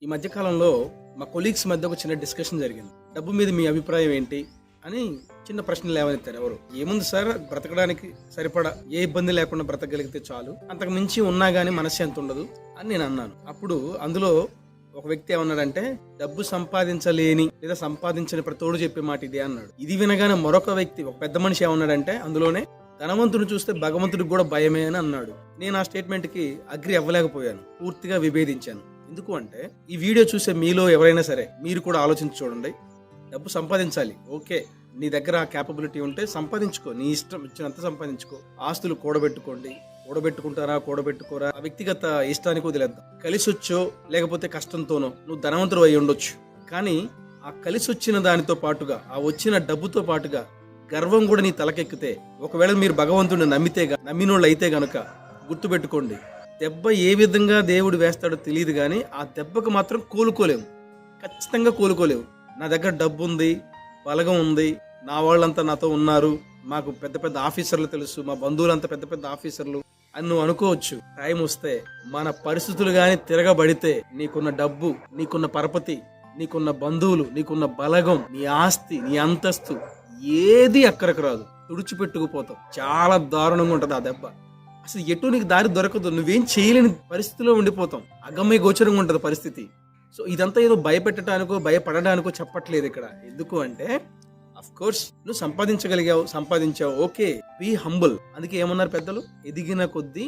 ఈ మధ్య కాలంలో మా కొలీగ్స్ మధ్య ఒక చిన్న డిస్కషన్ జరిగింది. డబ్బు మీద మీ అభిప్రాయం ఏంటి అని చిన్న ప్రశ్నలు లేవనెత్తారు. ఎవరు ఏముంది సార్, బ్రతకడానికి సరిపడా ఏ ఇబ్బంది లేకుండా బ్రతకగలిగితే చాలు, అంతకు మించి ఉన్నా గానీ మనశ్శాంతి ఉండదు అని నేను అన్నాను. అప్పుడు అందులో ఒక వ్యక్తి ఏమన్నాడంటే, డబ్బు సంపాదించలేని లేదా సంపాదించని ప్రతోడు చెప్పే మాట ఇదే అన్నాడు. ఇది వినగానే మరొక వ్యక్తి, ఒక పెద్ద మనిషి ఏమన్నాడంటే, అందులోనే ధనవంతుడు చూస్తే భగవంతుడికి కూడా భయమే అని అన్నాడు. నేను ఆ స్టేట్మెంట్ కి అగ్రి అవ్వలేకపోయాను, పూర్తిగా విభేదించాను. ఎందుకు అంటే, ఈ వీడియో చూసే మీలో ఎవరైనా సరే మీరు కూడా ఆలోచించి చూడండి. డబ్బు సంపాదించాలి, ఓకే, నీ దగ్గర ఆ క్యాపబిలిటీ ఉంటే సంపాదించుకో, నీ ఇష్టం ఇచ్చినంత సంపాదించుకో. ఆస్తులు కూడబెట్టుకోరా ఆ వ్యక్తిగత ఇష్టానికి వదిలేద్దాం. కలిసి వచ్చో లేకపోతే కష్టంతోనో నువ్వు ధనవంతుడు అయి ఉండొచ్చు, కానీ ఆ కలిసి వచ్చిన దానితో పాటుగా, ఆ వచ్చిన డబ్బుతో పాటుగా గర్వం కూడా నీ తలకెక్కితే, ఒకవేళ మీరు భగవంతుడిని నమ్మినోళ్ళు అయితే గనుక గుర్తుపెట్టుకోండి, దెబ్బ ఏ విధంగా దేవుడు వేస్తాడో తెలియదు, కానీ ఆ దెబ్బకు మాత్రం కోలుకోలేవు, ఖచ్చితంగా కోలుకోలేవు. నా దగ్గర డబ్బు ఉంది, బలగం ఉంది, నా వాళ్ళంతా నాతో ఉన్నారు, మాకు పెద్ద పెద్ద ఆఫీసర్లు తెలుసు, మా బంధువులంతా పెద్ద పెద్ద ఆఫీసర్లు అని నువ్వు అనుకోవచ్చు. టైం వస్తే మన పరిస్థితులు గాని తిరగబడితే, నీకున్న డబ్బు, నీకున్న పరపతి, నీకున్న బంధువులు, నీకున్న బలగం, నీ ఆస్తి, నీ అంతస్తు ఏది అక్కడికి రాదు, తుడిచిపెట్టుకుపోతావు. చాలా దారుణంగా ఉంటది ఆ దెబ్బ. అసలు ఎటు నీకు దారి దొరకదు, నువ్వేం చేయలేని పరిస్థితిలో ఉండిపోతాం. అగమ్య గోచరంగా ఉంటది పరిస్థితి. సో ఇదంతా ఏదో భయపెట్టడానికో భయపడడానికో చెప్పట్లేదు ఇక్కడ. ఎందుకు అంటే, అఫ్ కోర్స్ నువ్వు సంపాదించావు, ఓకే, బీ హంబుల్. అందుకే ఏమన్నారు పెద్దలు, ఎదిగిన కొద్దీ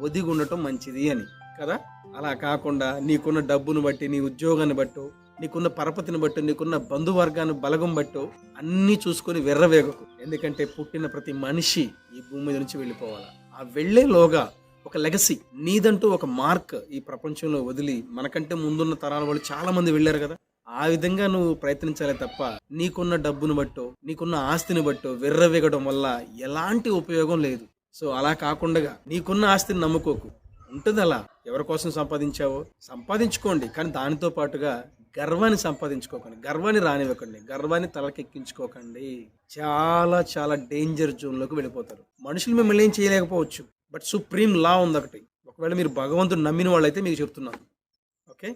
ఒదిగి ఉండటం మంచిది అని కదా. అలా కాకుండా నీకున్న డబ్బును బట్టి, నీ ఉద్యోగాన్ని బట్టో, నీకున్న పరపతిని బట్టి, నీకున్న బంధువర్గాన్ని బలగం బట్టో అన్నీ చూసుకొని వెర్రవేగకు. ఎందుకంటే పుట్టిన ప్రతి మనిషి ఈ భూమి మీద నుంచి వెళ్ళిపోవాలా. ఆ వెళ్లేలోగా ఒక లెగసీ, నీదంటూ ఒక మార్క్ ఈ ప్రపంచంలో వదిలి, మనకంటే ముందున్న తరాల వాళ్ళు చాలా మంది వెళ్ళారు కదా, ఆ విధంగా నువ్వు ప్రయత్నించాలి తప్ప, నీకున్న డబ్బును బట్టో, నీకున్న ఆస్తిని బట్టో వెర్రవేగడం వల్ల ఎలాంటి ఉపయోగం లేదు. సో అలా కాకుండా నీకున్న ఆస్తిని నమ్ముకోకు. ఉంటుంది అలా, ఎవరి కోసం సంపాదించావో సంపాదించుకోండి, కానీ దానితో పాటుగా గర్వాన్ని సంపాదించుకోకండి, గర్వాన్ని రానివ్వకండి, గర్వాన్ని తలకెక్కించుకోకండి. చాలా చాలా డేంజర్ జోన్లోకి వెళ్ళిపోతారు. మనుషులు మిమ్మల్ని ఏం చేయలేకపోవచ్చు, బట్ సుప్రీం లా ఉంది ఒకటి. ఒకవేళ మీరు భగవంతుడు నమ్మిన వాళ్ళైతే మీకు చెప్తున్నాను, ఓకే.